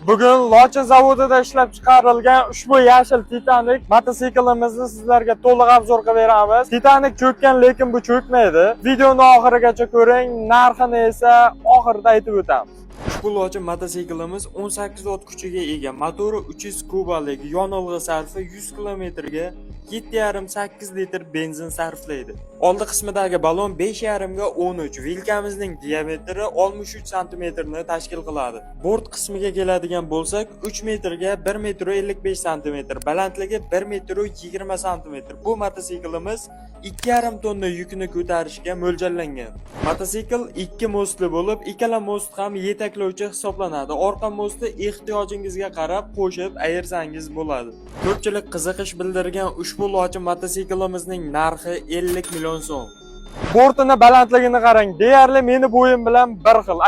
Bugun Lochin zavodida ishlab chiqarilgan ushbu yashil Titanic mototsiklimizni sizlarga to'liq obzor qilib beramiz. Titanic cho'kkan, lekin bu cho'kmaydi. Videoni oxirigacha ko'ring, narxini esa oxirida aytib o'tamiz. Ushbu Lochin mototsiklimiz 18 ot kuchiga ega, motori 300 kubalik, yonilg'i sarfi 100 kilometrga 7,5-8 litr benzin sarflaydi. Oldi qismidagi balon 5,5 ga 13, vilkamizning diametri 63 sm ni tashkil qiladi. Bort qismiga keladigan bo'lsak, 3 metrga 1 metr 55 sm, balandligi 1 metr 20 sm. Bu mototsiklimiz 2,5 tonna yukni ko'tarishga mo'ljallangan. Mototsikl 2 mostli bo'lib, ikkala most ham yetaklovchi hisoblanadi. Orqa mostni ehtiyojingizga qarab qo'shib ayirsangiz bo'ladi. Ko'pchilik qiziqish bildirgan ushbu Lochin mototsiklimizning narxi 50 million so'm. Bortini balandligini qarang, deyarli meni bo'yim bilan bir xil.